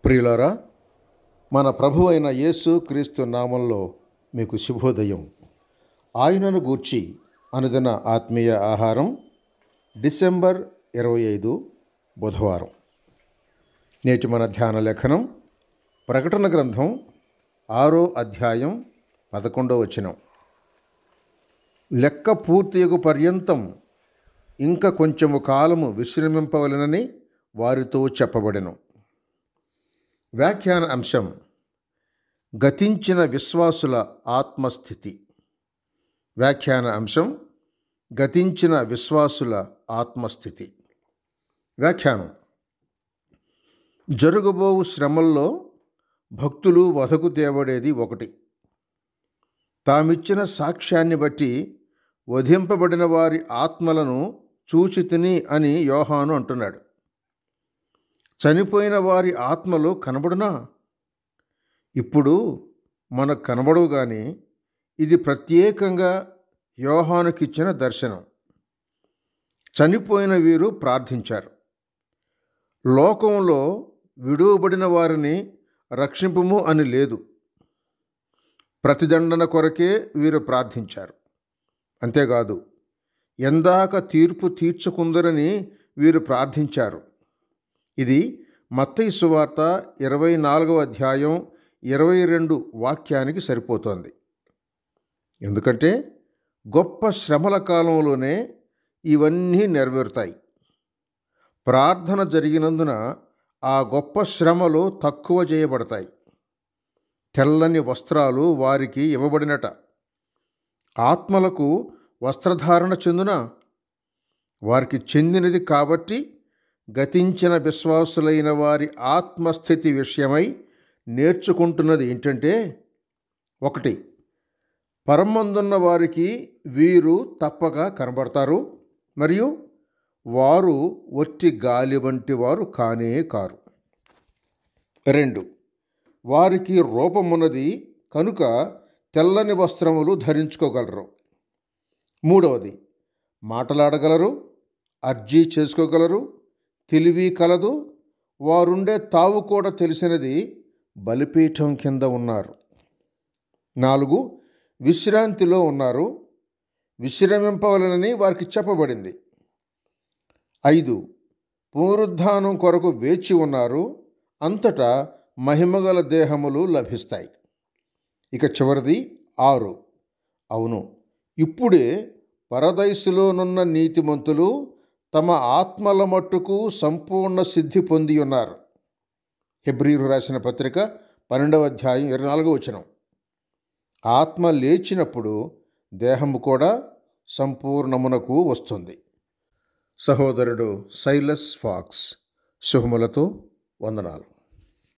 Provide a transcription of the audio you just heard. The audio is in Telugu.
ప్రియులారా, మన ప్రభు అయిన యేసు క్రీస్తు నామంలో మీకు శుభోదయం. ఆయనను గూర్చి అనుదిన ఆత్మీయ ఆహారం, డిసెంబర్ 25 బుధవారం. నేటి మన ధ్యాన లేఖనం ప్రకటన గ్రంథం 6వ అధ్యాయం 11వ వచనం. లెక్క పూర్తియగు పర్యంతం ఇంక కొంచెము కాలము విశ్రమింపవలెనని వారితో చెప్పబడెను. వ్యాఖ్యాన అంశం: గతించిన విశ్వాసుల ఆత్మస్థితి. వ్యాఖ్యాన అంశం: గతించిన విశ్వాసుల ఆత్మస్థితి. వ్యాఖ్యానం: జరగబోవు శ్రమల్లో భక్తులు వధకు తేబడేది ఒకటి. తామిచ్చిన సాక్ష్యాన్ని బట్టి వధింపబడిన వారి ఆత్మలను చూచితిని అని యోహాను అంటున్నాడు. చనిపోయిన వారి ఆత్మలు కనబడునా? ఇప్పుడు మనకు కనబడవు, కానీ ఇది ప్రత్యేకంగా యోహానుకిచ్చిన దర్శనం. చనిపోయిన వీరు ప్రార్థించారు. లోకంలో విడువబడిన వారిని రక్షింపుము అని లేదు. ప్రతిదండన కొరకే వీరు ప్రార్థించారు. అంతేకాదు, ఎందాక తీర్పు తీర్చుకుందరని వీరు ప్రార్థించారు. ఇది మత్తయి సువార్త 24వ అధ్యాయం 22 వాక్యానికి సరిపోతోంది. ఎందుకంటే గొప్ప శ్రమల కాలంలోనే ఇవన్నీ నెరవేరుతాయి. ప్రార్థన జరిగినందున ఆ గొప్ప శ్రమలు తక్కువ చేయబడతాయి. తెల్లని వస్త్రాలు వారికి ఇవ్వబడినట. ఆత్మలకు వస్త్రధారణ చెందున వారికి చెందినది కాబట్టి గతించిన విశ్వాసులైన వారి ఆత్మస్థితి విషయమై నేర్చుకుంటున్నది ఏంటంటే, 1, పరమందున్న వారికి వీరు తప్పక కనబడతారు, మరియు వారు ఒట్టి గాలి వంటి వారు కానే కారు. 2, వారికి రూపమున్నది కనుక తెల్లని వస్త్రములు ధరించుకోగలరు. 3, మాటలాడగలరు, అర్జీ చేసుకోగలరు, తెలివి కలదు, వారుండే తావు కూడా తెలిసినది, బలిపీఠం కింద ఉన్నారు. 4, విశ్రాంతిలో ఉన్నారు, విశ్రమింపవలనని వారికి చెప్పబడింది. 5, పునరుద్ధానం కొరకు వేచి ఉన్నారు, అంతటా మహిమగల దేహములు లభిస్తాయి. ఇక చివరిది 6, అవును, ఇప్పుడే పరదైసులోనున్న నీతిమంతులు తమ ఆత్మల మట్టుకు సంపూర్ణ సిద్ధి పొంది ఉన్నారు. హెబ్రీయులకు రాసిన పత్రిక 12వ అధ్యాయం 24వ వచనం. ఆత్మ లేచినప్పుడు దేహము కూడా సంపూర్ణమునకు వస్తుంది. సహోదరుడు సైలస్ ఫాక్స్. శుభములతో వందనాలు.